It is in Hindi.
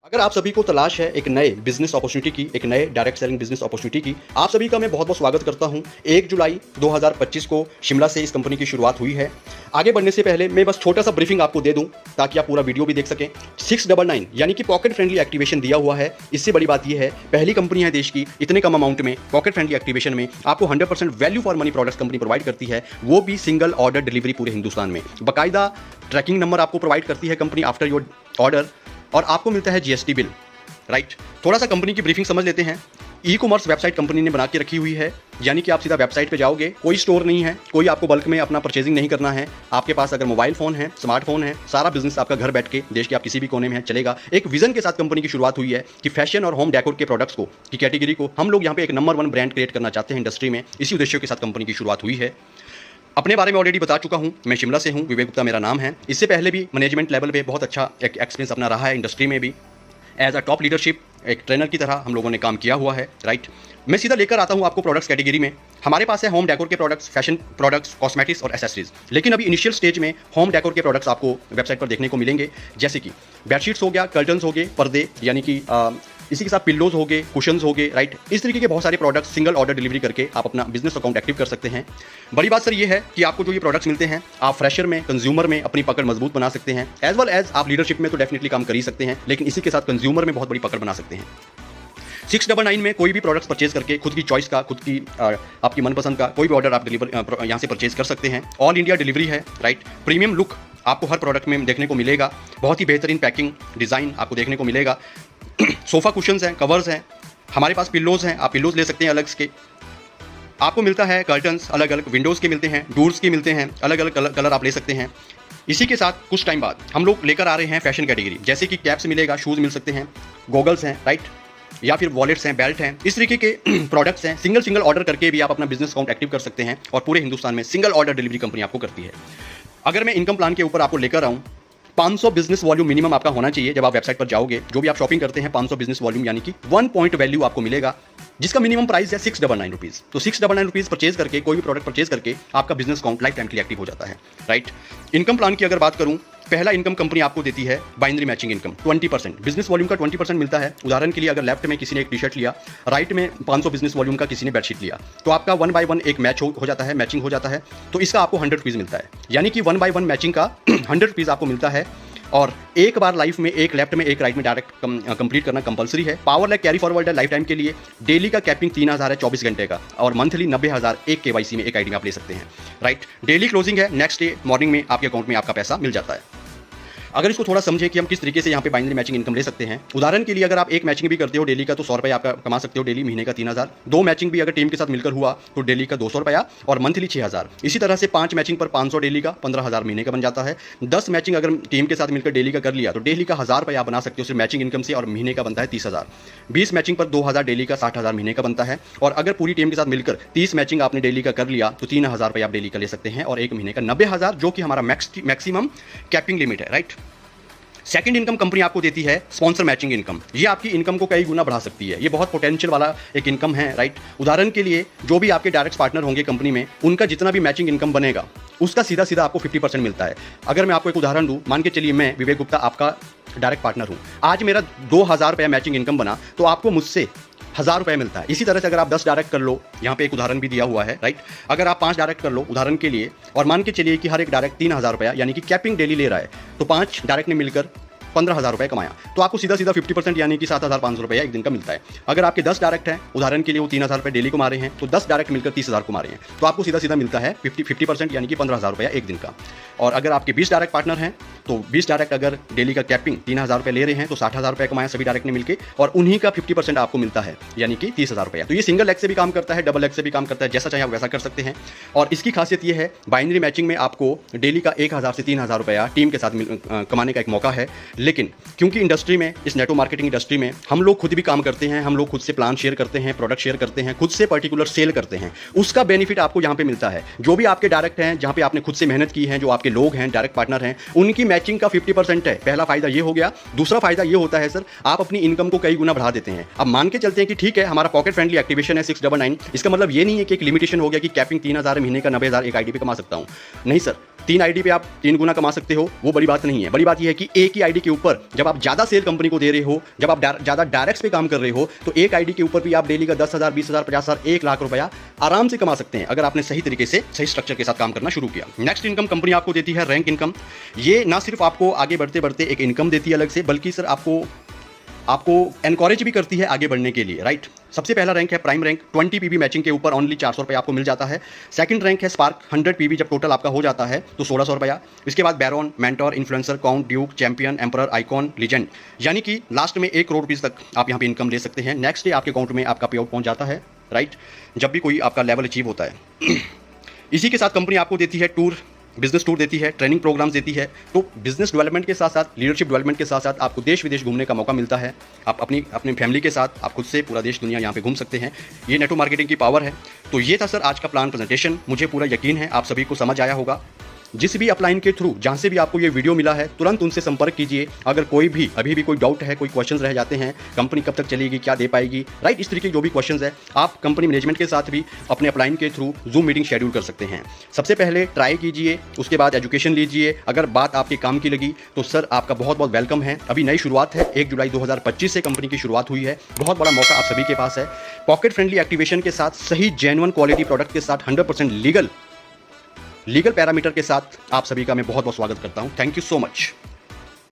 अगर आप सभी को तलाश है एक नए बिजनेस अपॉर्चुनिटी की, एक नए डायरेक्ट सेलिंग बिजनेस अपॉर्चुनिटी की, आप सभी का मैं बहुत बहुत स्वागत करता हूं। 1 जुलाई 2025 को शिमला से इस कंपनी की शुरुआत हुई है। आगे बढ़ने से पहले मैं बस छोटा सा ब्रीफिंग आपको दे दूं ताकि आप पूरा वीडियो भी देख सकें। 699 यानी कि पॉकेट फ्रेंडली एक्टिवेशन दिया हुआ है। इससे बड़ी बात यह है, पहली कंपनी है देश की इतने कम अमाउंट में पॉकेट फ्रेंडली एक्टिवेशन में आपको 100% value for money products company provide करती है, वो भी सिंगल ऑर्डर डिलीवरी पूरे हिंदुस्तान में। बाकायदा ट्रैकिंग नंबर आपको प्रोवाइड करती है कंपनी आफ्टर योर ऑर्डर, और आपको मिलता है जीएसटी बिल। राइट, थोड़ा सा कंपनी की ब्रीफिंग समझ लेते हैं। ई कॉमर्स वेबसाइट कंपनी ने बना के रखी हुई है, यानी कि आप सीधा वेबसाइट पे जाओगे, कोई स्टोर नहीं है, कोई आपको बल्क में अपना परचेजिंग नहीं करना है। आपके पास अगर मोबाइल फोन है, स्मार्टफोन है, सारा बिजनेस आपका घर बैठ के देश के आप किसी भी कोने में है चलेगा। एक विजन के साथ कंपनी की शुरुआत हुई है कि फैशन और होम डेकोर के प्रोडक्ट्स को की कैटेगरी को हम लोग यहाँ पे एक नंबर 1 ब्रांड क्रिएट करना चाहते हैं इंडस्ट्री में। इसी उद्देश्य के साथ कंपनी की शुरुआत हुई है। अपने बारे में ऑलरेडी बता चुका हूं, मैं शिमला से हूं, विवेक गुप्ता मेरा नाम है। इससे पहले भी मैनेजमेंट लेवल पे बहुत अच्छा एक एक्सपीरियंस अपना रहा है इंडस्ट्री में भी। एज अ टॉप लीडरशिप एक ट्रेनर की तरह हम लोगों ने काम किया हुआ है। राइट, मैं सीधा लेकर आता हूं आपको प्रोडक्ट्स कैटेगरी में। हमारे पास है होम डेकोर के प्रोडक्ट्स, फैशन प्रोडक्ट्स, कॉस्मेटिक्स और एसेसरीज। लेकिन अभी इनिशियल स्टेज में होम डेकोर के प्रोडक्ट्स आपको वेबसाइट पर देखने को मिलेंगे, जैसे कि बेडशीट्स हो गया, कर्टन्स हो गए, पर्दे यानी कि इसी के साथ पिल्लोज हो गए, कुशन्स हो गए। राइट, इस तरीके के बहुत सारे प्रोडक्ट्स सिंगल ऑर्डर डिलीवरी करके आप अपना बिजनेस अकाउंट एक्टिव कर सकते हैं। बड़ी बात सर ये है कि आपको जो ये प्रोडक्ट्स मिलते हैं, आप फ्रेशर में, कंज्यूमर में अपनी पकड़ मजबूत बना सकते हैं, एज वेल एज आप लीडरशिप में तो डेफिनेटली काम कर ही सकते हैं, लेकिन इसी के साथ कंज्यूमर में बहुत बड़ी पकड़ बना सकते हैं। 699 में कोई भी प्रोडक्ट्स परचेज करके खुद की चॉइस का, खुद की आपकी मनपसंद का कोई भी ऑर्डर आप डिलीवर यहाँ से परचेज कर सकते हैं। ऑल इंडिया डिलीवरी है। राइट, प्रीमियम लुक आपको हर प्रोडक्ट में देखने को मिलेगा। बहुत ही बेहतरीन पैकिंग डिज़ाइन आपको देखने को मिलेगा। सोफ़ा कुशन्स हैं, कवर्स हैं, हमारे पास पिल्लोज हैं, आप पिल्लोज ले सकते हैं अलग के। आपको मिलता है कर्टन्स अलग अलग, विंडोज़ के मिलते हैं, डोर्स के मिलते हैं, अलग अलग कलर आप ले सकते हैं। इसी के साथ कुछ टाइम बाद हम लोग लेकर आ रहे हैं फैशन कैटेगरी, जैसे कि कैप्स मिलेगा, शूज़ मिल सकते हैं, गॉगल्स हैं, राइट, या फिर वॉलेट्स हैं, बेल्ट हैं। इस तरीके के प्रोडक्ट्स हैं। सिंगल ऑर्डर करके भी आप अपना बिजनेस अकाउंट एक्टिव कर सकते हैं, और पूरे हिंदुस्तान में सिंगल ऑर्डर डिलीवरी कंपनी आपको करती है। अगर मैं इनकम प्लान के ऊपर आपको लेकर आऊँ, 500 बिजनेस वॉल्यूम मिनिमम आपका होना चाहिए। जब आप वेबसाइट पर जाओगे, जो भी आप शॉपिंग करते हैं, 500 बिजनेस वॉल्यूम यानी कि 1 पॉइंट वैल्यू आपको मिलेगा, जिसका मिनिमम प्राइस है 699 रुपीज़। तो 699 रुपीज़ परचेज करके, कोई भी प्रोडक्ट परचेज करके आपका बिजनेस अकाउंट लाइफ टाइम के लिए एक्टिव हो जाता है। राइट, इनकम प्लान की अगर बात करूं, पहला इनकम कंपनी आपको देती है binary matching income 20%। Business volume का 20% मिलता है। उदाहरण के लिए अगर लेफ्ट में किसी ने एक टी शर्ट लिया, राइट में 500 बिजनेस वॉल्यूम का किसी ने बेडशीट लिया, तो आपका 1 बाय 1 एक मैच हो जाता है, मैचिंग हो जाता है। तो इसका आपको 100 रुपीज़ मिलता है, यानी कि 1 बाय 1 मैचिंग का 100 रुपीज़ आपको मिलता है। और एक बार लाइफ में एक लेफ्ट में एक राइट में डायरेक्ट कंप्लीट करना कंपलसरी है। पावर लैग कैरी फॉरवर्ड है लाइफ टाइम के लिए। डेली का कैपिंग 3000 है 24 घंटे का, और मंथली 90,000 एक केवाईसी में एक आईडी में आप ले सकते हैं। राइट, डेली क्लोजिंग है, नेक्स्ट डे मॉर्निंग में आपके अकाउंट में आपका पैसा मिल जाता है। अगर इसको थोड़ा समझें कि हम किस तरीके से यहाँ पे बाइनरी मैचिंग इनकम ले सकते हैं। उदाहरण के लिए अगर आप एक मैचिंग भी करते हो डेली का, तो 100 रुपये आपका कमा सकते हो डेली, महीने का 3000। 2 मैचिंग भी अगर टीम के साथ मिलकर हुआ तो डेली का 200 रुपया और मंथली 6000। इसी तरह से 5 मैचिंग पर 500 डेली का 15,000 महीने का बन जाता है। 10 मैचिंग अगर टीम के साथ मिलकर डेली का कर लिया तो डेली का 1000 रुपया आप बना सकते हो सिर्फ मैचिंग इनकम से, और महीने का बनता है 30,000। 20 मैचिंग पर 2000 डेली का 60,000 महीने का बनता है। और अगर पूरी टीम के साथ मिलकर 30 मैचिंग आपने डेली का कर लिया तो 3000 रुपये आप डेली का ले सकते हैं, और एक महीने का 90,000, जो कि हमारा मैक्सिमम कैपिंग लिमिट है। राइट, सेकंड इनकम कंपनी आपको देती है स्पॉन्सर मैचिंग इनकम। ये आपकी इनकम को कई गुना बढ़ा सकती है। ये बहुत पोटेंशियल वाला एक इनकम है। राइट, उदाहरण के लिए जो भी आपके डायरेक्ट पार्टनर होंगे कंपनी में, उनका जितना भी मैचिंग इनकम बनेगा उसका सीधा सीधा आपको 50% मिलता है। अगर मैं आपको एक उदाहरण दूं, मान के चलिए मैं विवेक गुप्ता आपका डायरेक्ट पार्टनर हूं, आज मेरा 2000 रुपया मैचिंग इनकम बना, तो आपको मुझसे 1000 रुपये मिलता है। इसी तरह से अगर आप 10 डायरेक्ट कर लो, यहाँ पे एक उदाहरण भी दिया हुआ है। राइट, अगर आप 5 डायरेक्ट कर लो उदाहरण के लिए, और मान के चलिए कि हर एक डायरेक्ट 3000 रुपया यानी कि कैपिंग डेली ले रहा है, तो 5 डायरेक्ट ने मिलकर 15,000 रुपये कमाया, तो आपको सीधा सीधा 50% यानी कि 7,500 रुपया एक दिन का मिलता है। अगर आपके 10 डायरेक्ट हैं, उदाहरण के लिए वो 3,000 रुपये डेली कमा रहे हैं, तो 10 डायरेक्ट मिलकर 30,000 कमा रहे हैं, तो आपको सीधा सीधा मिलता है 50% यानी कि 15,000 रुपया एक दिन का। और अगर आपके 20 डायरेक्ट पार्टनर हैं, तो 20 डायरेक्ट अगर डेली का कैपिंग 3,000 रुपये ले रहे हैं, तो 60,000 रुपये कमाया सभी डायरेक्ट ने मिलकर, और उन्हीं का 50% आपको मिलता है, यानी कि 30,000 रुपया। तो ये सिंगल लेग से भी काम करता है, डबल लेग से भी काम करता है, जैसा चाहे आप वैसा कर सकते हैं। और इसकी खासियत ये है, बाइनरी मैचिंग में आपको डेली का 1000 से 3000 रुपया टीम के साथ कमाने का एक मौका है। लेकिन क्योंकि इंडस्ट्री में, इस नेटवर्क मार्केटिंग इंडस्ट्री में हम लोग खुद भी काम करते हैं, हम लोग खुद से प्लान शेयर करते हैं, प्रोडक्ट शेयर करते हैं, खुद से पर्टिकुलर सेल करते हैं, उसका बेनिफिट आपको यहाँ पे मिलता है। जो भी आपके डायरेक्ट हैं, जहाँ पे आपने खुद से मेहनत की है, जो आपके लोग हैं, डायरेक्ट पार्टनर हैं, उनकी मैचिंग का 50% है। पहला फायदा ये हो गया। दूसरा फायदा ये होता है सर, आप अपनी इनकम को कई गुना बढ़ा देते हैं। अब मान के चलते हैं कि ठीक है, हमारा पॉकेट फ्रेंडली एक्टिवेशन है 699, इसका मतलब ये नहीं है कि एक लिमिटेशन हो गया कि कैपिंग 3000 महीने का 90,000 एक आईडी पे कमा सकता हूँ। नहीं सर, 3 आईडी पे आप 3 गुना कमा सकते हो, वो बड़ी बात नहीं है। बड़ी बात यह है कि एक ही आईडी के ऊपर जब आप ज़्यादा सेल कंपनी को दे रहे हो, जब आप ज़्यादा डायरेक्ट्स पे काम कर रहे हो, तो एक आईडी के ऊपर भी आप डेली का 10,000, 20,000, 50,000, 1 लाख रुपया आराम से कमा सकते हैं अगर आपने सही तरीके से सही स्ट्रक्चर के साथ काम करना शुरू किया। नेक्स्ट इनकम कंपनी आपको देती है रैंक इनकम। ये ना सिर्फ आपको आगे बढ़ते बढ़ते एक इनकम देती है अलग से, बल्कि सर आपको एनकरेज भी करती है आगे बढ़ने के लिए, राइट। सबसे पहला रैंक है प्राइम रैंक, 20 पीबी मैचिंग के ऊपर ओनली 400 रुपये आपको मिल जाता है। सेकंड रैंक है स्पार्क, 100 पीबी जब टोटल आपका हो जाता है तो 1600 रुपया। इसके बाद baron, mentor, influencer, count, Duke, champion, emperor, icon, legend, यानी कि लास्ट में 1 करोड़ रुपीज़ तक आप यहाँ पे इनकम ले सकते हैं। नेक्स्ट डे आपके अकाउंट में आपका पे आउट पहुँच जाता है, राइट, जब भी कोई आपका लेवल अचीव होता है। इसी के साथ कंपनी आपको देती है टूर, बिजनेस टूर देती है, ट्रेनिंग प्रोग्राम्स देती है। तो बिजनेस डेवलपमेंट के साथ साथ लीडरशिप डेवलपमेंट के साथ साथ आपको देश विदेश घूमने का मौका मिलता है। आप अपनी फैमिली के साथ आप खुद से पूरा देश दुनिया यहाँ पे घूम सकते हैं। ये नेटवर्क मार्केटिंग की पावर है। तो ये था सर आज का प्लान प्रेजेंटेशन। मुझे पूरा यकीन है आप सभी को समझ आया होगा। जिस भी अपलाइन के थ्रू जहाँ से भी आपको ये वीडियो मिला है तुरंत उनसे संपर्क कीजिए। अगर कोई भी अभी भी कोई डाउट है, कोई क्वेश्चंस रह जाते हैं, कंपनी कब तक चलेगी, क्या दे पाएगी, राइट, इस तरीके के जो भी क्वेश्चंस है आप कंपनी मैनेजमेंट के साथ भी अपने अपलाइन के थ्रू जूम मीटिंग शेड्यूल कर सकते हैं। सबसे पहले ट्राई कीजिए, उसके बाद एजुकेशन लीजिए। अगर बात आपके काम की लगी तो सर आपका बहुत बहुत वेलकम है। अभी नई शुरुआत है, 1 जुलाई 2025 से कंपनी की शुरुआत हुई है। बहुत बड़ा मौका आप सभी के पास है। पॉकेट फ्रेंडली एक्टिवेशन के साथ, सही जेन्युइन क्वालिटी प्रोडक्ट के साथ, 100% लीगल पैरामीटर के साथ आप सभी का मैं बहुत बहुत स्वागत करता हूं। Thank you so much.